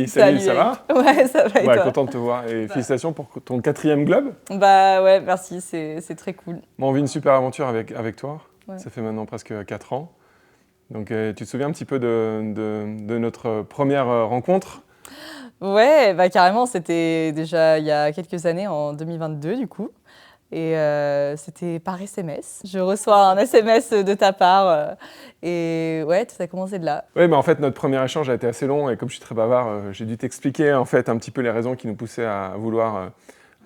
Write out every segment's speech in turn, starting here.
Salut, ça va? Ouais, ça va et toi? Content de te voir et félicitations pour ton 4e globe. Bah ouais, merci, c'est très cool. Bon, on vit une super aventure avec toi, Ouais. Ça fait maintenant presque 4 ans. Donc tu te souviens un petit peu de notre première rencontre? Ouais, bah carrément, c'était déjà il y a quelques années, en 2022 du coup. Et c'était par SMS. Je reçois un SMS de ta part et ouais, tout a commencé de là. Oui, mais en fait, notre premier échange a été assez long et comme je suis très bavard, j'ai dû t'expliquer en fait un petit peu les raisons qui nous poussaient à vouloir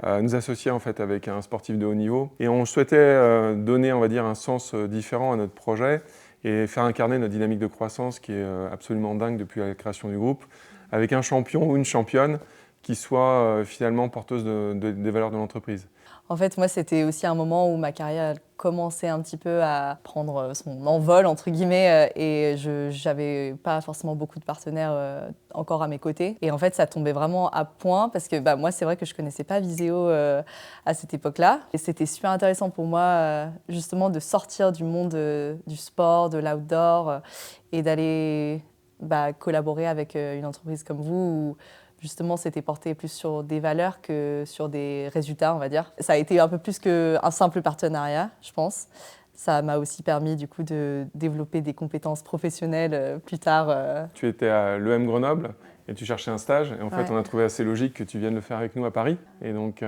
nous associer en fait avec un sportif de haut niveau. Et on souhaitait donner, on va dire, un sens différent à notre projet et faire incarner notre dynamique de croissance qui est absolument dingue depuis la création du groupe, avec un champion ou une championne qui soit finalement porteuse des valeurs de l'entreprise. En fait, moi, c'était aussi un moment où ma carrière commençait un petit peu à prendre son envol, entre guillemets, et je n'avais pas forcément beaucoup de partenaires encore à mes côtés. Et en fait, ça tombait vraiment à point parce que bah, moi, c'est vrai que je ne connaissais pas Viséo à cette époque-là. Et c'était super intéressant pour moi, justement, de sortir du monde du sport, de l'outdoor et d'aller collaborer avec une entreprise comme vous où, justement, c'était porté plus sur des valeurs que sur des résultats, on va dire. Ça a été un peu plus qu'un simple partenariat, je pense. Ça m'a aussi permis, du coup, de développer des compétences professionnelles plus tard. Tu étais à l'EM Grenoble et tu cherchais un stage. Et en fait, on a trouvé assez logique que tu viennes le faire avec nous à Paris. Et donc, tu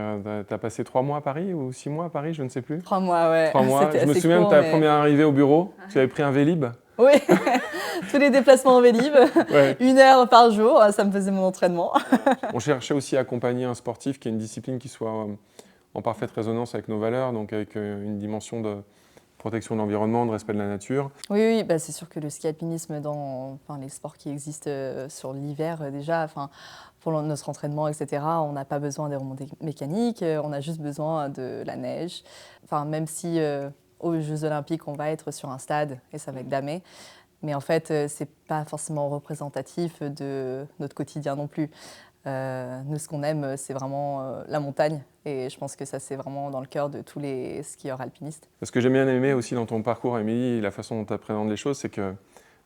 as passé 3 mois à Paris ou 6 mois à Paris, je ne sais plus. 3 mois, ouais. 3 mois. Je me souviens de ta première arrivée au bureau. Tu avais pris un Vélib. Oui, tous les déplacements en Vélib, 1 heure par jour, ça me faisait mon entraînement. On cherchait aussi à accompagner un sportif qui ait une discipline qui soit en parfaite résonance avec nos valeurs, donc avec une dimension de protection de l'environnement, de respect de la nature. Oui, bah c'est sûr que le ski alpinisme dans les sports qui existent sur l'hiver déjà, pour notre entraînement, etc., on n'a pas besoin des remontées mécaniques, on a juste besoin de la neige. Même si aux Jeux Olympiques, on va être sur un stade et ça va être damé. Mais en fait, c'est pas forcément représentatif de notre quotidien non plus. Nous, ce qu'on aime, c'est vraiment la montagne. Et je pense que ça, c'est vraiment dans le cœur de tous les skieurs alpinistes. Ce que j'aime bien aimer aussi dans ton parcours, Émilie, la façon dont tu appréhendes les choses, c'est qu'à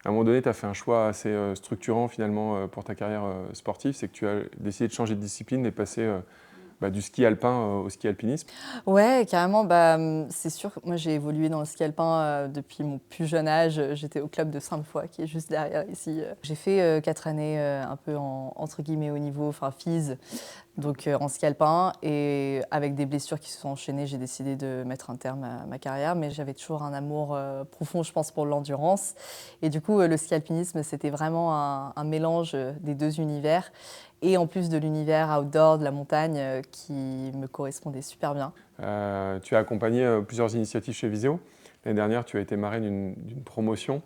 un moment donné, tu as fait un choix assez structurant finalement pour ta carrière sportive. C'est que tu as décidé de changer de discipline et passer du ski alpin au ski alpinisme. Ouais, carrément. C'est sûr que moi, j'ai évolué dans le ski alpin depuis mon plus jeune âge. J'étais au club de Sainte-Foy, qui est juste derrière ici. J'ai fait 4 années un peu entre guillemets haut niveau, FISE, donc en ski alpin. Et avec des blessures qui se sont enchaînées, j'ai décidé de mettre un terme à ma carrière. Mais j'avais toujours un amour profond, je pense, pour l'endurance. Et du coup, le ski alpinisme, c'était vraiment un mélange des deux univers. Et en plus de l'univers outdoor, de la montagne, qui me correspondait super bien. Tu as accompagné plusieurs initiatives chez Viséo. L'année dernière, tu as été marraine d'une promotion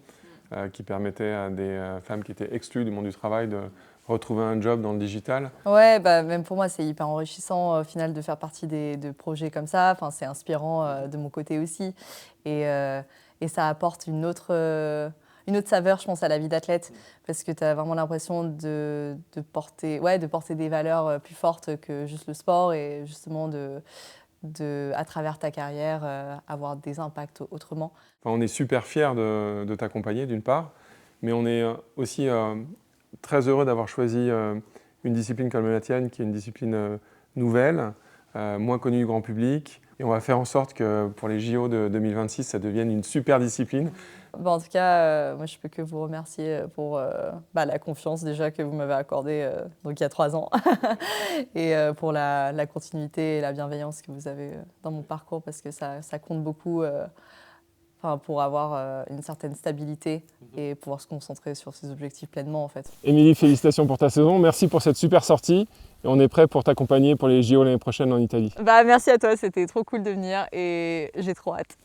qui permettait à des femmes qui étaient exclues du monde du travail de retrouver un job dans le digital. Ouais, même pour moi, c'est hyper enrichissant au final de faire partie de projets comme ça. C'est inspirant de mon côté aussi. Et ça apporte une autre saveur, je pense, à la vie d'athlète, parce que tu as vraiment l'impression de porter des valeurs plus fortes que juste le sport et justement à travers ta carrière, avoir des impacts autrement. On est super fiers de t'accompagner d'une part, mais on est aussi très heureux d'avoir choisi une discipline comme la tienne, qui est une discipline nouvelle, moins connue du grand public. Et on va faire en sorte que pour les JO de 2026, ça devienne une super discipline. En tout cas, moi je peux que vous remercier pour la confiance déjà que vous m'avez accordée donc il y a 3 ans et pour la continuité et la bienveillance que vous avez dans mon parcours, parce que ça compte beaucoup pour avoir une certaine stabilité et pouvoir se concentrer sur ses objectifs pleinement en fait. Émilie, félicitations pour ta saison, merci pour cette super sortie et on est prêt pour t'accompagner pour les JO l'année prochaine en Italie. Merci à toi, c'était trop cool de venir et j'ai trop hâte.